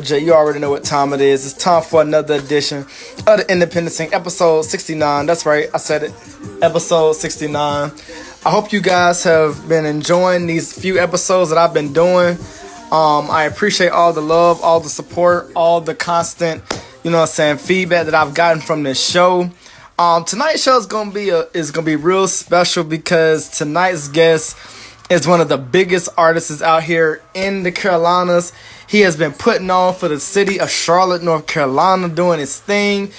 Jay, you already know what time it is. It's time for another edition of the Independent Sync, episode 69. That's right, I said it. Episode 69. I hope you guys have been enjoying these few episodes that I've been doing. I appreciate all the love, all the support, all the constant, feedback that I've gotten from this show. Tonight's show is gonna be real special because tonight's guest is one of the biggest artists out here in the Carolinas. He has been putting on for the city of Charlotte, North Carolina, doing his thing.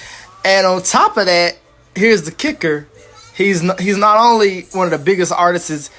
And on top of that, here's the kicker. He's not only one of the biggest artists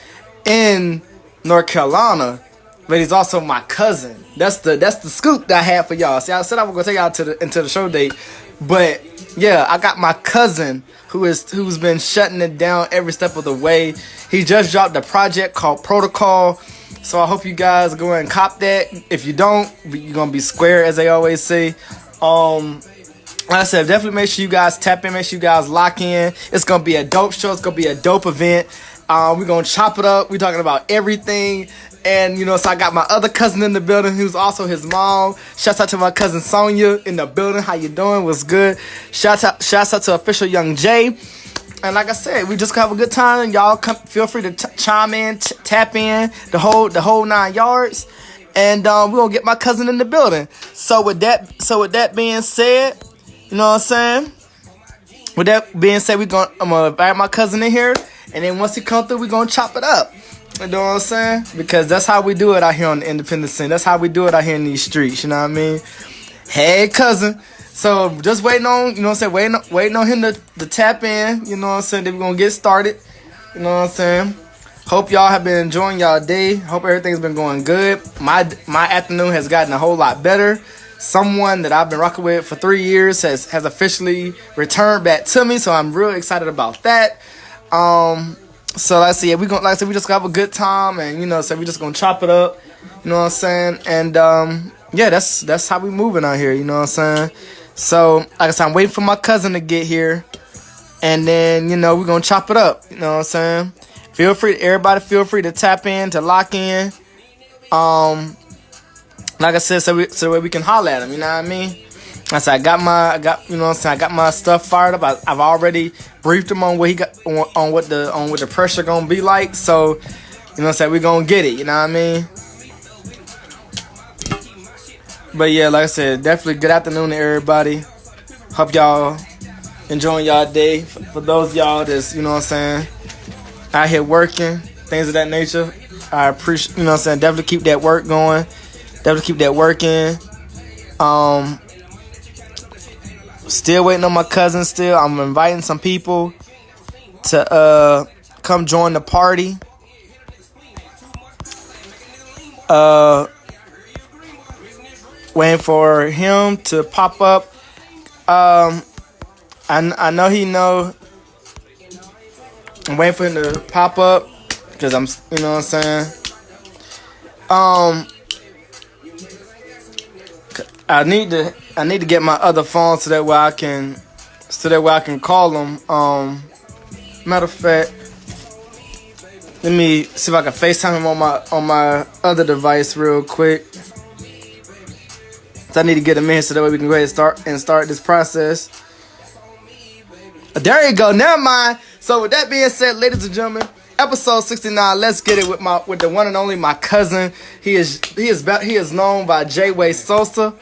in North Carolina, but he's also my cousin. That's the scoop that I had for y'all. See, I said I was gonna take y'all into the show date, but yeah, I got my cousin who's been shutting it down every step of the way. He just dropped a project called Protocol, so I hope you guys go and cop that. If you don't, you're gonna be square, as they always say. Like I said, definitely make sure you guys tap in, make sure you guys lock in. It's gonna be a dope show. It's gonna be a dope event. We're gonna chop it up. We're talking about everything. And, so I got my other cousin in the building who's also his mom. Shouts out to my cousin Sonia in the building. How you doing? What's good? Shouts out to official Young Jay. And like I said, we just gonna have a good time. Y'all feel free to chime in, tap in, the whole 9 yards. And we're gonna get my cousin in the building. So with that being said, you know what I'm saying? With that being said, I'm gonna invite my cousin in here, and then once he comes through, we're gonna chop it up. You know what I'm saying? Because that's how we do it out here on the independent scene. That's how we do it out here in these streets. You know what I mean? Hey, cousin. So just waiting on, waiting on him to tap in. You know what I'm saying? Then we're gonna get started. You know what I'm saying? Hope y'all have been enjoying y'all day. Hope everything's been going good. My afternoon has gotten a whole lot better. Someone that I've been rocking with for 3 years has officially returned back to me, so I'm real excited about that. So let's see, we just gonna have a good time, and so we just gonna chop it up. You know what I'm saying? And yeah, that's how we moving out here. You know what I'm saying? So like I said, I'm waiting for my cousin to get here, and then we're gonna chop it up. You know what I'm saying? Everybody feel free to tap in, to lock in. Like I said, so we can holler at him, you know what I mean? I said I got my stuff fired up. I've already briefed him on what he got on what the pressure gonna be like. So, we gonna get it, you know what I mean? But yeah, like I said, definitely good afternoon to everybody. Hope y'all enjoying y'all day. For those of y'all that's, out here working, things of that nature, I appreciate, definitely keep that work going. Definitely keep that working. Still waiting on my cousin still. I'm inviting some people to come join the party. Waiting for him to pop up. I know he know. I'm waiting for him to pop up because I'm, I need to get my other phone so that way I can call him. Matter of fact, let me see if I can FaceTime him on my other device real quick. So I need to get him in so that way we can go ahead and start this process. There you go. Never mind. So with that being said, ladies and gentlemen, episode 69. Let's get it with the one and only my cousin. He is known by J-Way Sosa.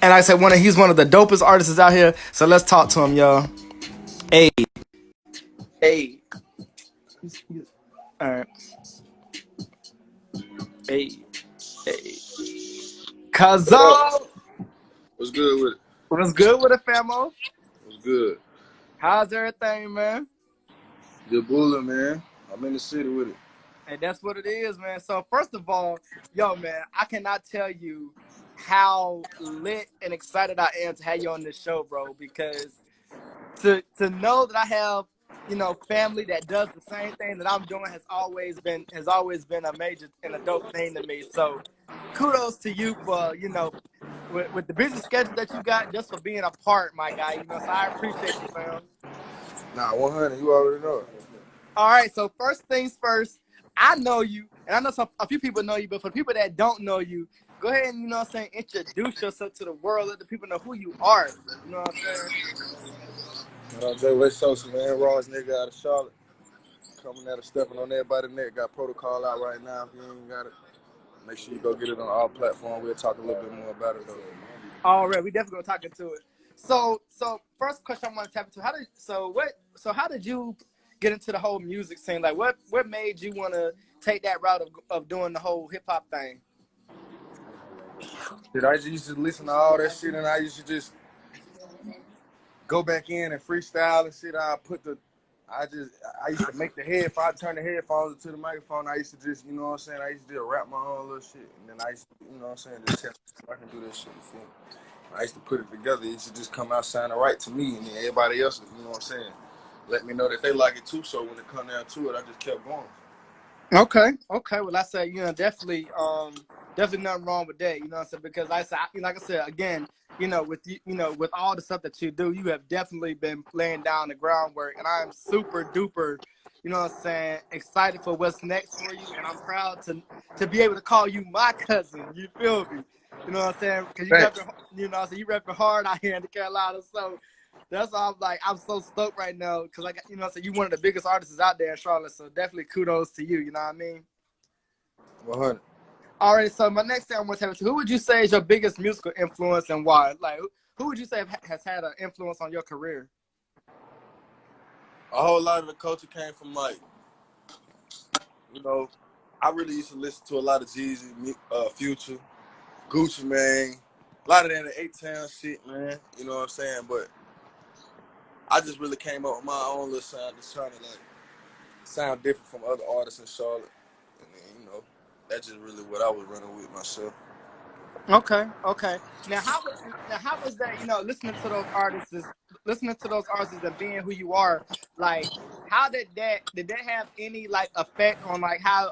And like I said, he's one of the dopest artists out here. So let's talk to him, y'all. Hey. All right. Hey. Cousin. What's good with it? What's good with it, famo? What's good? How's everything, man? Good bullet, man. I'm in the city with it. And that's what it is, man. So first of all, man, I cannot tell you how lit and excited I am to have you on this show, bro, because to know that I have, family that does the same thing that I'm doing has always been a major and a dope thing to me. So kudos to you for, with the busy schedule that you got, just for being a part, my guy, so I appreciate you, fam. Nah, 100, you already know it. All right, so first things first, I know you, and I know a few people know you, but for people that don't know you, go ahead and, you know what I'm saying, introduce yourself to the world. Let the people know who you are. You know what I'm saying? Honchojay23 Social, man. Rawest nigga out of Charlotte. Coming at it, stepping on everybody's neck. Got protocol out right now. If you ain't got it, make sure you go get it on all platforms. We'll talk a little bit more about it, though. All right, we definitely gonna talk into it. So first question I want to tap into, how did you get into the whole music scene? Like what made you want to take that route of doing the whole hip hop thing? Dude, I just used to listen to all that shit, and I used to just go back in and freestyle and shit. I used to make the headphones, turn the headphones into the microphone. I used to just, you know what I'm saying? I used to just rap my own little shit. And then I used to, you know what I'm saying, just tell myself I can do this shit, you feel me? I used to put it together. It used to just come out sounding right to me. And then everybody else, you know what I'm saying, let me know that they like it too. So when it come down to it, I just kept going. Okay. Well, I said, definitely nothing wrong with that. You know what I'm saying? Because like I said, again, with all the stuff that you do, you have definitely been laying down the groundwork, and I am super duper, you know what I'm saying, excited for what's next for you, and I'm proud to be able to call you my cousin. You feel me? You know what I'm saying? Because Thanks. you repping hard out here in the Carolina, so. That's why I'm so stoked right now because I got, you know what I'm saying, you one of the biggest artists out there in Charlotte, so definitely kudos to you, you know what I mean? 100. All right, so my next thing I want to tell you, who would you say is your biggest musical influence and why? Like, who would you say has had an influence on your career? A whole lot of the culture came from, like, you know, I really used to listen to a lot of Jeezy, Future, Gucci Mane, a lot of that in 8-Town shit, man. You know what I'm saying? But I just really came up with my own little sound, just trying to like sound different from other artists in Charlotte. And then, that's just really what I was running with myself. Okay. Now how was that? Listening to those artists and being who you are. Like, how did that have any like effect on like how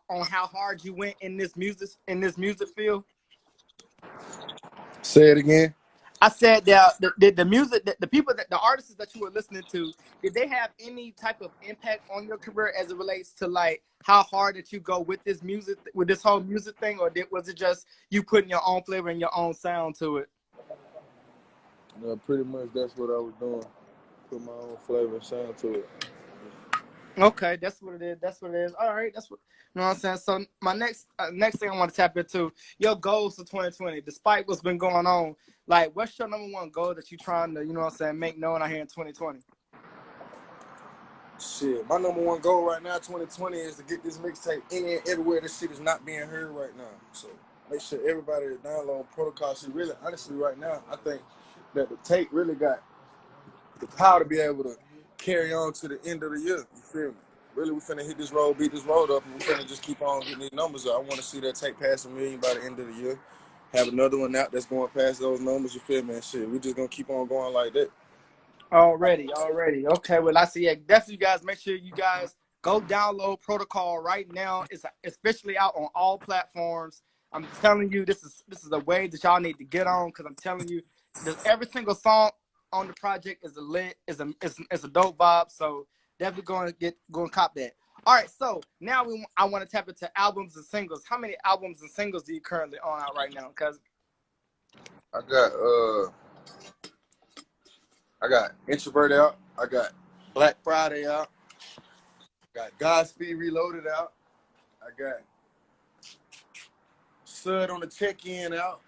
on how hard you went in this music field? Say it again. I said that the music, the people, the artists that you were listening to, did they have any type of impact on your career as it relates to like how hard that you go with this music, with this whole music thing, or was it just you putting your own flavor and your own sound to it? Pretty much that's what I was doing. Put my own flavor and sound to it. Okay, that's what it is. That's what it is. All right, that's what, you know what I'm saying. So my next thing I want to tap into your goals for 2020, despite what's been going on. Like, what's your number one goal that you trying to, you know what I'm saying, make known out here in 2020? Shit, my number one goal right now, 2020, is to get this mixtape in and everywhere this shit is not being heard right now. So make sure everybody is downloading protocol shit. Really, honestly, right now, I think that the tape really got the power to be able to carry on to the end of the year. You feel me? Really, we finna hit this road, beat this road up, and we finna just keep on getting these numbers up. I want to see that take past 1 million by the end of the year. Have another one out that's going past those numbers. You feel me? And shit, we just gonna keep on going like that. Already. Okay, well, I see. Yeah, definitely, you guys, make sure you guys go download Protocol right now. It's officially out on all platforms. I'm telling you, this is a way that y'all need to get on because I'm telling you, every single song on the project is a lit, is a dope vibe. So definitely going to cop that. All right, so now I want to tap into albums and singles. How many albums and singles do you currently own out right now? Because I got Introvert out. I got Black Friday out. Got Godspeed Reloaded out. I got Sud on the check-in out.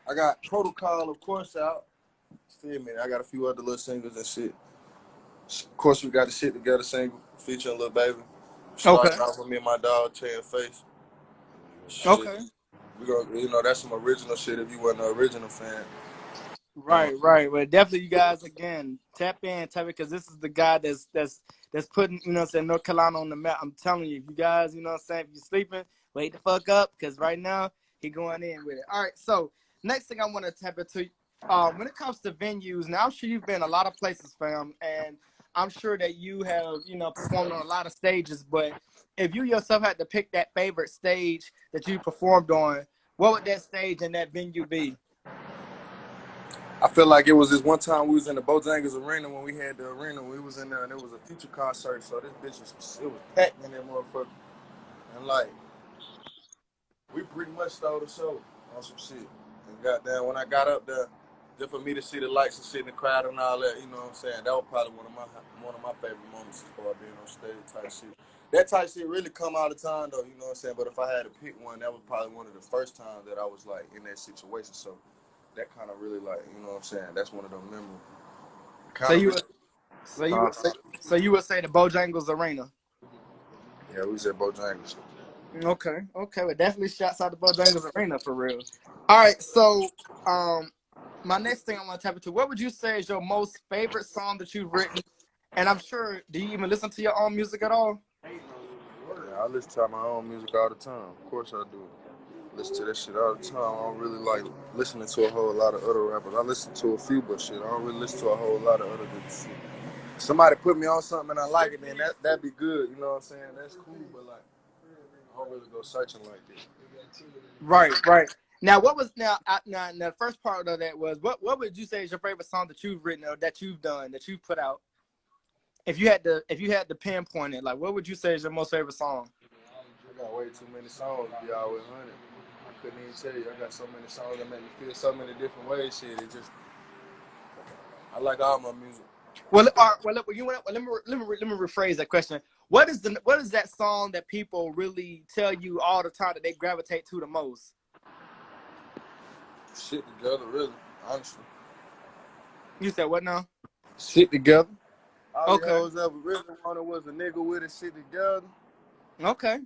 I got Protocol, of course, out. Feel me? I got a few other little singles and shit. Of course, we got the Shit Together single featuring Lil Baby. okay, Starting off with me and my dog, Tay and Face. Shit. okay. We gonna, that's some original shit if you wasn't an original fan. Right. Well, definitely, you guys again tap in, because this is the guy that's putting, you know what I'm saying, North Carolina on the map. I'm telling you, if you guys, you know what I'm saying, if you're sleeping, wake the fuck up, because right now he going in with it. All right, so next thing I want to tap into, when it comes to venues, now I'm sure you've been a lot of places, fam, and I'm sure that you have, performed on a lot of stages. But if you yourself had to pick that favorite stage that you performed on, what would that stage and that venue be? I feel like it was this one time we was in the Bojangles Arena when we had the arena. We was in there and it was a Future concert. So this bitch was packed in that motherfucker. And like, we pretty much stole the show on some shit. And goddamn, when I got up there, just for me to see the lights and shit in the crowd and all that, you know what I'm saying? That was probably one of my favorite moments as far as being on stage type shit. That type shit really come all the time though, you know what I'm saying? But if I had to pick one, that was probably one of the first times that I was like in that situation. So that kind of really like, you know what I'm saying? That's one of them memories. So Kind of you really, would, so you huh? would, so you would say the Bojangles Arena. Yeah, we was at Bojangles. Okay, okay, but definitely shouts out to Bojangles Arena for real. All right, so um, my next thing I want to tap into, what would you say is your most favorite song that you've written? And I'm sure, do you even listen to your own music at all? Yeah, I listen to my own music all the time. Of course I do. Listen to that shit all the time. I don't really like listening to a whole lot of other rappers. I listen to a few, but shit, I don't really listen to a whole lot of other good shit. Somebody put me on something and I like it, then that'd be good. You know what I'm saying? That's cool, but like I don't really go searching like that. Right, right. Now, what was now the first part of that was what would you say is your favorite song that you've written or that you've done that you've put out? If you had to pinpoint it, like what would you say is your most favorite song? I got way too many songs to be always hunting. I couldn't even tell you. I got so many songs that make me feel so many different ways. Shit, it just I like all my music. Well, you know what, let me rephrase that question. What is that song that people really tell you all the time that they gravitate to the most? Shit together, really, honestly. You said what now? Shit together. All the Okay. hoes ever really wanted was a nigga with a shit together. Okay.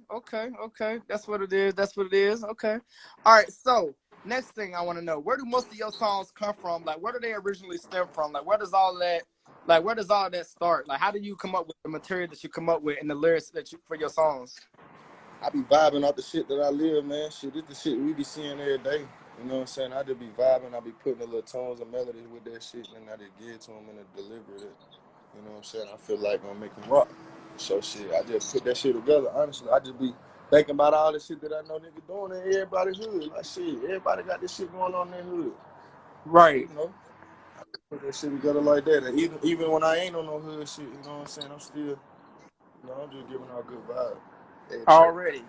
That's what it is. That's what it is. Okay. All right. So next thing I want to know, where do most of your songs come from? Like, where do they originally stem from? Like, where does all that start? Like, how do you come up with the material that you come up with and the lyrics that you for your songs? I be vibing off the shit that I live, man. Shit, this the shit we be seeing every day. You know what I'm saying? I just be vibing. I be putting the little tones and melodies with that shit, and I just give it to them and deliver it. You know what I'm saying? I feel like I'm making rock. So shit, I just put that shit together. Honestly, I just be thinking about all the shit that I know niggas doing in everybody's hood. Like shit, everybody got this shit going on in their hood. So Right. you know, I just put that shit together like that. And even when I ain't on no hood shit, you know what I'm saying? I'm still, I'm just giving out good vibes. Every track. Already,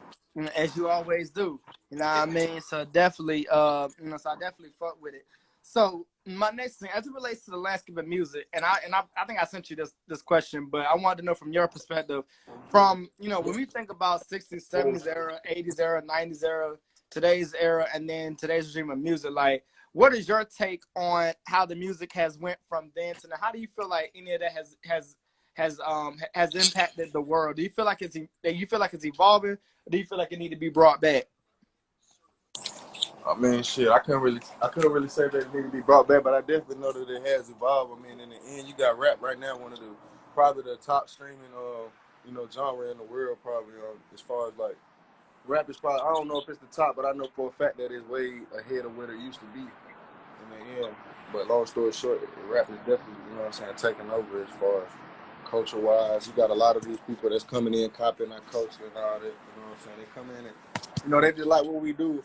as you always do. You know what I mean? So definitely, so I definitely fuck with it. So my next thing, as it relates to the landscape of music, I think I sent you this question, but I wanted to know from your perspective, from when we think about 60s, 70s era, 80s era, 90s era, today's era, and then today's regime of music, like what is your take on how the music has went from then to now? How do you feel like any of that has impacted the world? Do you feel like it's evolving, or do you feel like it need to be brought back? I mean, shit, I couldn't really say that it need to be brought back, but I definitely know that it has evolved. I mean, in the end, you got rap right now, one of the probably the top streaming, genre in the world, probably, as far as like rap is probably. I don't know if it's the top, but I know for a fact that it's way ahead of what it used to be in the end. But long story short, rap is definitely, taking over as far as culture wise. You got a lot of these people that's coming in, copying our culture and all that. You know what I'm saying? They come in and, they just like what we do.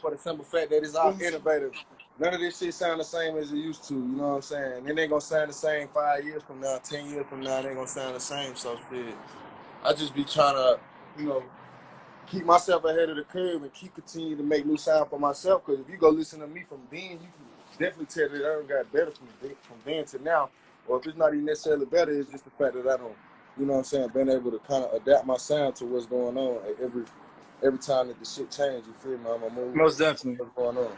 For the simple fact that it's all innovative. None of this shit sound the same as it used to. You know what I'm saying? It ain't gonna sound the same 5 years from now, 10 years from now. It ain't gonna sound the same. So shit, I just be trying to, you know, keep myself ahead of the curve and keep continuing to make new sound for myself. Because if you go listen to me from then, you can definitely tell that I don't got better from then to now. Or if it's not even necessarily better, it's just the fact that I don't, been able to kind of adapt my sound to what's going on at every time that the shit changes. You feel me? I'm gonna move Most definitely. what's going on.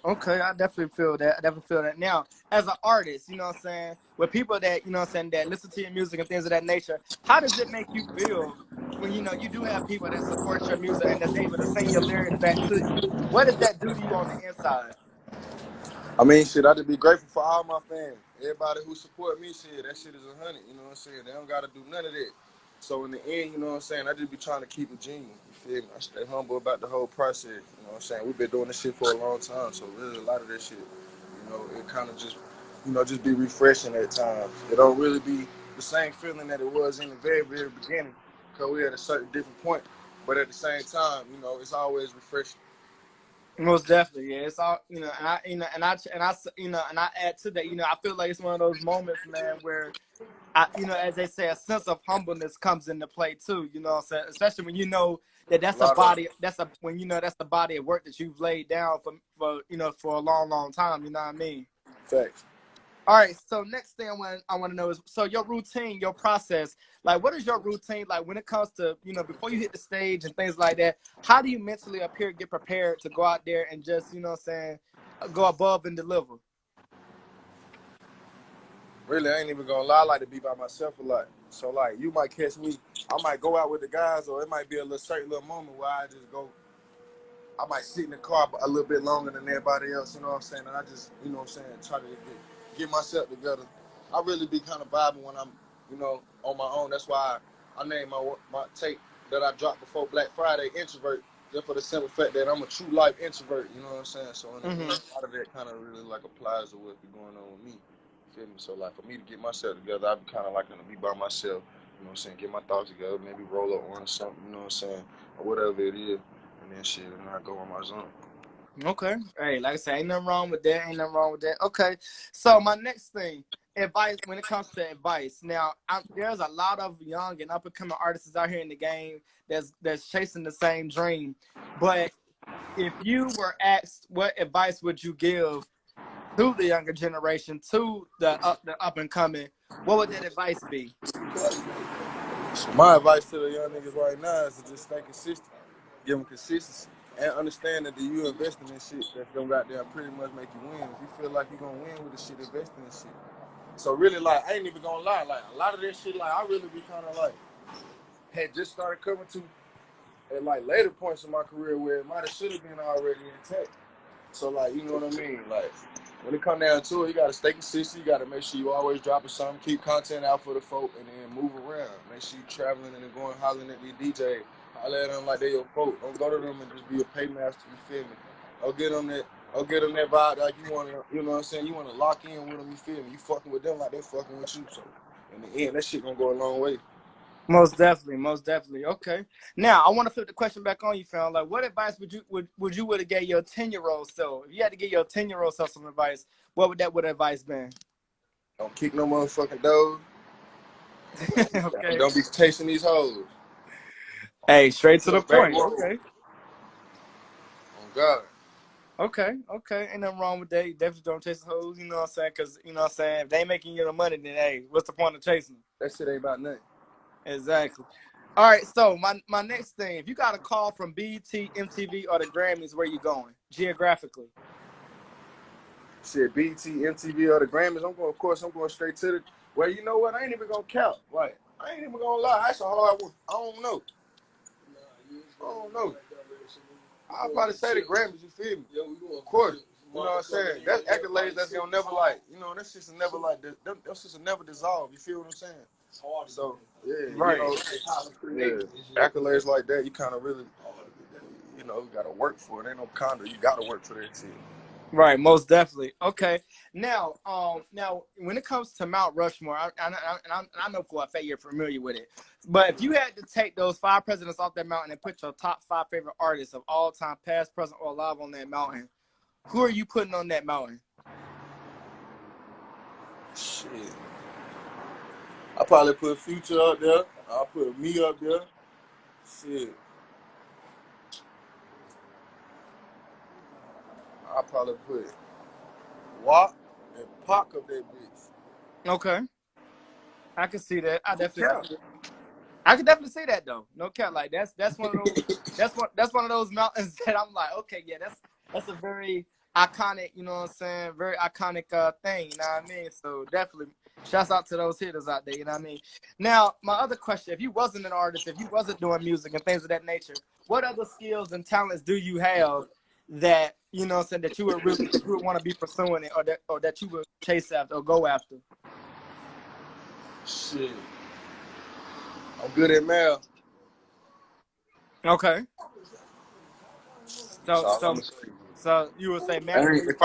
Okay, I definitely feel that. I definitely feel that. Now, as an artist, you know what I'm saying, with people that that listen to your music and things of that nature, how does it make you feel when you do have people that support your music and that's able to sing your lyrics back to you? What does that do to you on the inside? I mean, shit, I just be grateful for all my fans. Everybody who support me, shit, that shit is 100. You know what I'm saying? They don't got to do none of that. So in the end, you know what I'm saying? I just be trying to keep it genuine. You feel me? I stay humble about the whole process. You know what I'm saying? We've been doing this shit for a long time. So really a lot of this shit, it kind of just, just be refreshing at times. It don't really be the same feeling that it was in the very, very beginning. Because we at a certain different point. But at the same time, it's always refreshing. Most definitely, yeah. It's all and I add to that. I feel like it's one of those moments, man, where as they say, a sense of humbleness comes into play too. You know what I'm saying? Especially when A that's a lot of body, that's the body of work that you've laid down for a long, long time. You know what I mean? facts. All right. So next thing I want to know is, so your routine, your process. Like, what is your routine like when it comes to before you hit the stage and things like that? How do you mentally appear, get prepared to go out there and just what I'm saying, go above and deliver? Really, I ain't even gonna lie. I like to be by myself a lot. So like, you might catch me. I might go out with the guys, or it might be a little certain little moment where I just go. I might sit in the car a little bit longer than everybody else. You know what I'm saying? And I just, what I'm saying, try to get myself together. I really be kind of vibing when I'm, on my own. That's why I named my tape that I dropped before Black Friday, Introvert, just for the simple fact that I'm a true life introvert. You know what I'm saying? So in the end, a lot of that kind of really like applies to what be going on with me. Feel me? So like for me to get myself together, I be kind of like gonna be by myself. You know what I'm saying? Get my thoughts together, maybe roll up on something. You know what I'm saying? Or whatever it is, and then shit, and I go on my zone. Okay. Hey, like I said, ain't nothing wrong with that. Ain't nothing wrong with that. Okay. So my next thing, advice when it comes to advice. Now, there's a lot of young and up and coming artists out here in the game that's chasing the same dream. But if you were asked, what advice would you give to the younger generation, to the up and coming, what would that advice be? So my advice to the young niggas right now is to just stay consistent, give them consistency, and understand that you investing in shit that's gonna out there pretty much make you win. If you feel like you're gonna win with the shit, investing in shit. So really, like, I ain't even gonna lie, like a lot of this shit, like I really be kind of like had just started coming to at like later points in my career where it might have should have been already intact. So like, you know what I mean? Like when it come down to it, you gotta stay consistent. You gotta make sure you always dropping something, keep content out for the folk, and then move around. Make sure you traveling and then going hollering at these DJ, holler at them like they your folk. Don't go to them and just be a paymaster. You feel me? Don't get them that. Don't get them that vibe like you want to. You know what I'm saying? You want to lock in with them. You feel me? You fucking with them like they fucking with you. So in the end, that shit gonna go a long way. Most definitely, most definitely. Okay. Now I want to flip the question back on you, fam. Like, what advice would have gave your 10-year-old self? If you had to give your 10-year-old self some advice, what would advice been? Don't kick no motherfucking doors. Okay. Don't be chasing these hoes. Hey, straight to To a the back point. road. Okay. Oh God. Okay. Okay. Ain't nothing wrong with that. You definitely don't chase the hoes. You know what I'm saying? Because what I'm saying, if they ain't making you the money, then hey, what's the point of chasing them? That shit ain't about nothing. Exactly. All right. So my next thing, if you got a call from BET, MTV, or the Grammys, where you going geographically? Shit, BT, MTV, or the Grammys. Of course, I'm going straight to the. Well, you know what? I ain't even gonna count. Like, I ain't even gonna lie. That's a hard one. I don't know. I don't know. I'll probably say the Grammys. You feel me? Of course. You know what I'm saying? That's accolades that's gonna never like. That's just never like. That's just never dissolve. You feel what I'm saying? So yeah, Right. accolades like that, you kind of really, gotta work for it. Ain't no condo. You gotta work for that shit. Right, most definitely. Okay, now when it comes to Mount Rushmore, I know for a fact you're familiar with it. But if you had to take those 5 presidents off that mountain and put your top 5 favorite artists of all time, past, present, or alive, on that mountain, who are you putting on that mountain? Shit. I probably put Future up there. I'll put me up there. Shit. I'll probably put WAP and Pac up that bitch. Okay, I can see that. No cap. I can definitely see that though. No cap, like that's one of those that's one of those mountains that I'm like, okay, yeah, that's a very iconic, you know what I'm saying, very iconic thing, you know what I mean? So definitely shouts out to those hitters out there, you know what I mean? Now, my other question, if you wasn't an artist, if you wasn't doing music and things of that nature, what other skills and talents do you have that, you know what I'm saying, that you would want to be pursuing it, or that you would chase after or go after? Shit. I'm good at math. Okay. That's So all I'm so gonna say. so you would say I math ain't, skills. if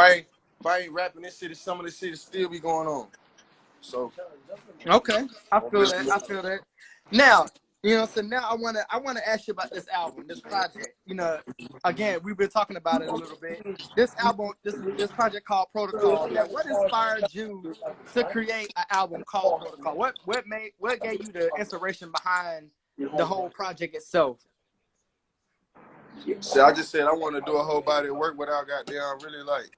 I ain't rapping this shit, some of this shit still be going on. So Okay, I don't feel mess that. with I me. feel that. Now, You know, so now I wanna ask you about this album, this project. You know, again, we've been talking about it a little bit. This album, this project called Protocol. Now, what inspired you to create an album called Protocol? What gave you the inspiration behind the whole project itself? See, I just said I want to do a whole body of work without goddamn really like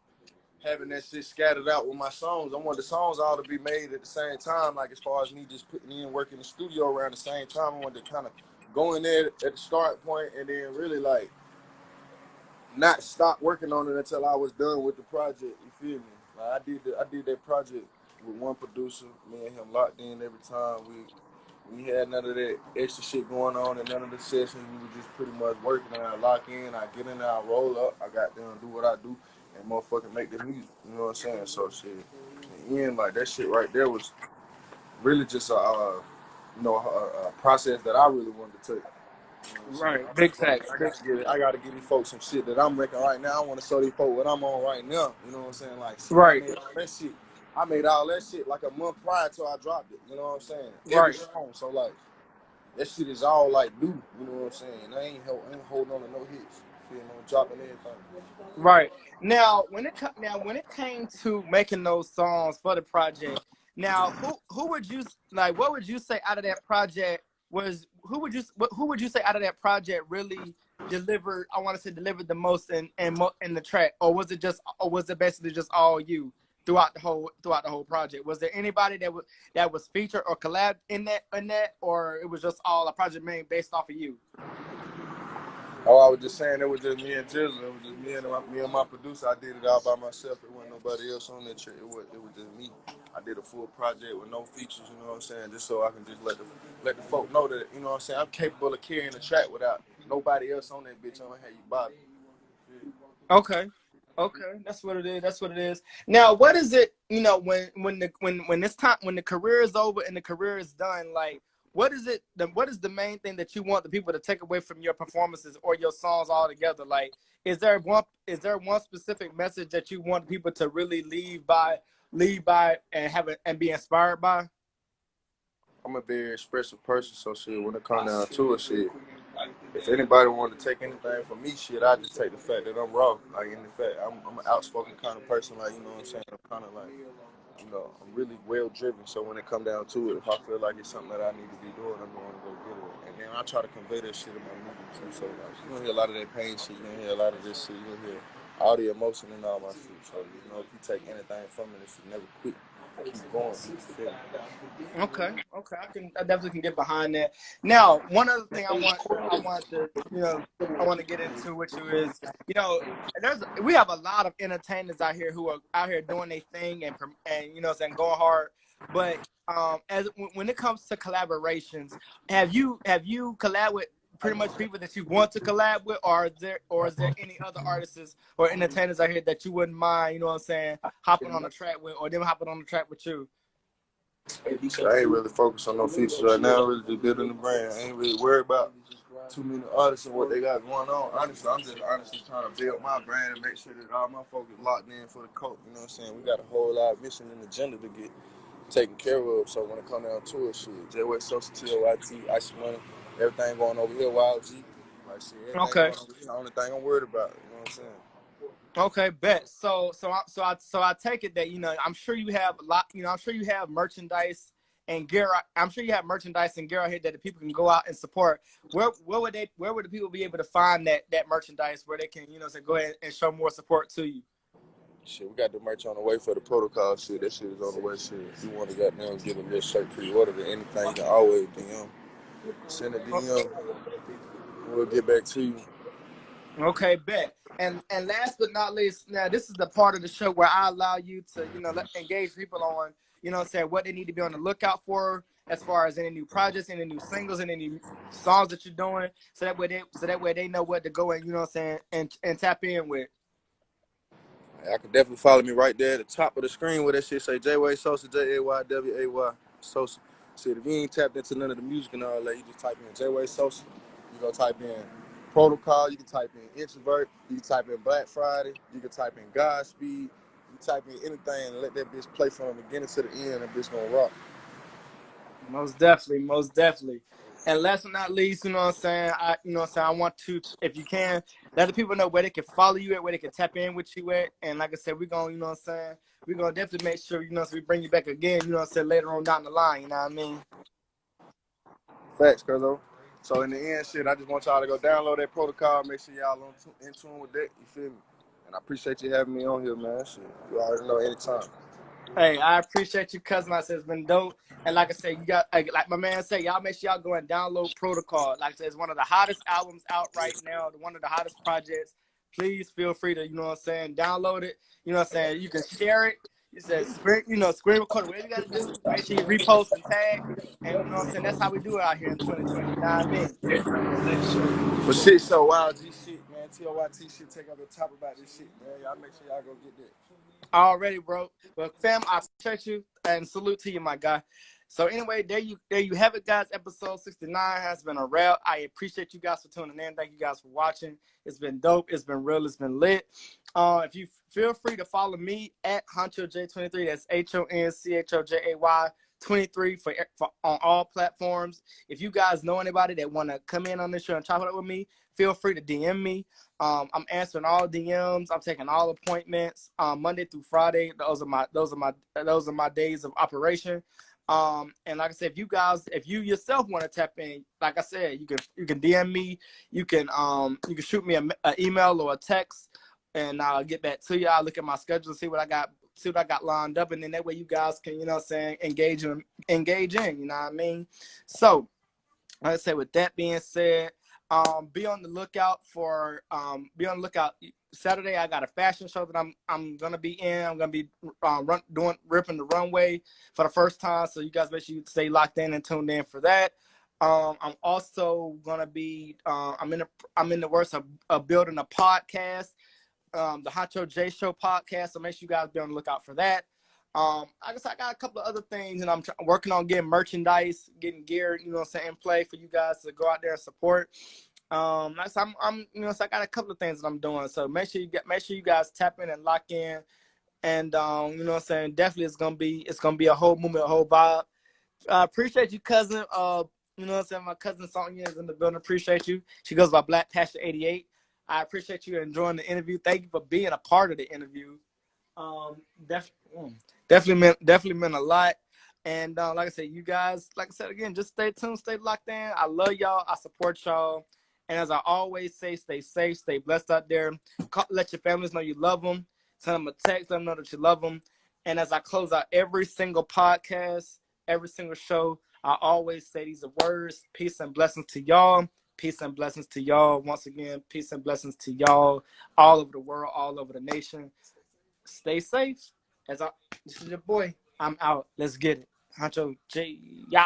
having that shit scattered out with my songs. I want the songs all to be made at the same time. Like as far as me just putting in work in the studio around the same time, I want to kind of go in there at the start point and then really like not stop working on it until I was done with the project. You feel me? Like I did that project with one producer. Me and him locked in every time. We had none of that extra shit going on and none of the sessions. We were just pretty much working. I lock in, I get in there, I roll up, I got there and do what I do, and motherfucking make the music. You know what I'm saying? So shit, in the end, like that shit right there was really just a process that I really wanted to take. You know what I'm saying? Right, I'm big just like, facts. Big, I gotta give these folks some shit that I'm making right now. I want to show these folks what I'm on right now. You know what I'm saying? Like shit, right, I made all that shit like a month prior to I dropped it. You know what I'm saying? Every right. song. So like that shit is all like new. You know what I'm saying? I ain't holding on to no hits. You feel me? I'm dropping everything. Right. Now, when it came to making those songs for the project, now who would you like? What would you say out of that project was who would you say out of that project really delivered? I want to say delivered the most in the track, or was it basically just all you throughout the whole project? Was there anybody that was featured or collab in that, or it was just all a project made based off of you? Oh, I was just saying it was just me and Jizzle. It was just me and my producer. I did it all by myself. It wasn't nobody else on that track. It was just me. I did a full project with no features. You know what I'm saying? Just so I can just let the folk know that you know what I'm saying. I'm capable of carrying the track without nobody else on that bitch. I don't have you bother. Okay. Okay, that's what it is. That's what it is. Now, what is it? You know, when this time when the career is over and the career is done, like what is it? What is the main thing that you want the people to take away from your performances or your songs altogether? Like, is there one specific message that you want people to really leave by and have it and be inspired by? I'm a very expressive person, so shit. When it comes down to it, shit. If anybody want to take anything from me, shit, I just take the fact that I'm raw. Like in the fact, I'm an outspoken kind of person. Like you know what I'm saying. I'm kind of like, you know, I'm really well driven. So when it come down to it, if I feel like it's something that I need to be doing, I'm going to go get it. And then I try to convey that shit in my music too. So like, you gonna hear a lot of that pain shit. You gonna hear a lot of this shit. You gonna hear all the emotion in all my shit. So you know, if you take anything from it, it's never quit. Keep going. Keep feeling. Okay, okay, I definitely can get behind that. Now, one other thing I want to get into with you is, you know, we have a lot of entertainers out here who are out here doing their thing and you know, saying going hard. But when it comes to collaborations, have you collab with pretty much people that you want to collab with, or is there any other artists or entertainers out here that you wouldn't mind, you know what I'm saying, hopping on the track with, or them hopping on the track with you? So I ain't really focused on no features right now. I'm really just building the brand. I ain't really worried about too many artists and what they got going on. Honestly, I'm just honestly trying to build my brand and make sure that all my focus locked in for the coat. You know what I'm saying? We got a whole lot of mission and agenda to get taken care of. So when it come down to it, shit, J-Way Social, T-O-Y-T, Icy Money, everything going over here, Wild G. Like shit, everything Okay. going over here. The only thing I'm worried about. You know what I'm saying? Okay, bet. So I take it that I'm sure you have a lot. I'm sure you have merchandise and gear. I'm sure you have merchandise and gear out here that the people can go out and support. Where would the people be able to find that merchandise where they can say go ahead and show more support to you? Shit, we got the merch on the way for the protocol shit. That shit is on the way. Shit, if you want to goddamn get a little shirt pre-order or anything, you can always DM. Send a DM. We'll get back to you. Okay, bet. And last but not least, now this is the part of the show where I allow you to engage people on saying what they need to be on the lookout for as far as any new projects, any new singles, and any songs that you're doing, so that way they know what to go and and tap in with. I can definitely follow me right there at the top of the screen where that shit say J-Way Sosa, Jayway Sosa. Shit, if you ain't tapped into none of the music and all that, you just type in J-Way Sosa. You go type in Protocol, you can type in Introvert, you can type in Black Friday, you can type in Godspeed, you type in anything and let that bitch play from the beginning to the end, and that bitch gonna rock. Most definitely, most definitely. And last but not least, you know what I'm saying? I want to, if you can, let the people know where they can follow you at, where they can tap in with you at. And like I said, we're going, you know what I'm saying? We're going to definitely make sure, so we bring you back again, you know what I'm saying, later on down the line, you know what I mean? Facts, cuz. So in the end, shit, I just want y'all to go download that protocol. Make sure y'all in tune with that. You feel me? And I appreciate you having me on here, man. Shit, you already know anytime. Hey, I appreciate you, cousin. I said it's been dope. And like I said, you got, like my man said, y'all make sure y'all go and download Protocol. Like I said, it's one of the hottest albums out right now, one of the hottest projects. Please feel free to, you know what I'm saying, download it. You know what I'm saying? You can share it. You said, screen record, whatever you got to do. Make sure you repost and tag. And you know what I'm saying? That's how we do it out here in 2020. You know what I mean? For shit, so wild G shit, man. TOYT shit, take up the top about this shit, man. Y'all make sure y'all go get that. Already, bro. But fam, I appreciate you and salute to you, my guy. So anyway, there you have it, guys. Episode 69 has been a wrap. I appreciate you guys for tuning in. Thank you guys for watching. It's been dope. It's been real. It's been lit. If you feel free to follow me at honchojay23. That's honchojay 23 for on all platforms. If you guys know anybody that want to come in on this show and chop it up with me, feel free to DM me. I'm answering all DMs. I'm taking all appointments. Monday through Friday. Those are my days of operation. And like I said, if you yourself want to tap in, like I said, you can DM me. You can shoot me an email or a text, and I'll get back to you. I'll look at my schedule and see what I got lined up, and then that way you guys can, you know what I'm saying, engage in, you know what I mean? So, like I said, with that being said, be on the lookout Saturday. I got a fashion show that I'm gonna be in. I'm gonna be ripping the runway for the first time. So you guys make sure you stay locked in and tuned in for that. I'm also gonna be I'm in the works of building a podcast, the Honcho J Show podcast. So make sure you guys be on the lookout for that. I guess I got a couple of other things, and I'm working on getting merchandise, getting gear, you know what I'm saying, in play for you guys to go out there and support. I'm so I got a couple of things that I'm doing. So make sure you guys tap in and lock in. And you know what I'm saying, definitely it's gonna be a whole movement, a whole vibe. Appreciate you, cousin. You know what I'm saying, my cousin Sonia is in the building. Appreciate you. She goes by Black Pastor 88. I appreciate you enjoying the interview. Thank you for being a part of the interview. Definitely meant a lot. And like I said, you guys, like I said again, just stay tuned, stay locked in. I love y'all. I support y'all. And as I always say, stay safe, stay blessed out there. Let your families know you love them. Send them a text, let them know that you love them. And as I close out every single podcast, every single show, I always say these words: peace and blessings to y'all. Peace and blessings to y'all. Once again, peace and blessings to y'all all over the world, all over the nation. Stay safe. This is your boy. I'm out. Let's get it. Honcho J. Yeah.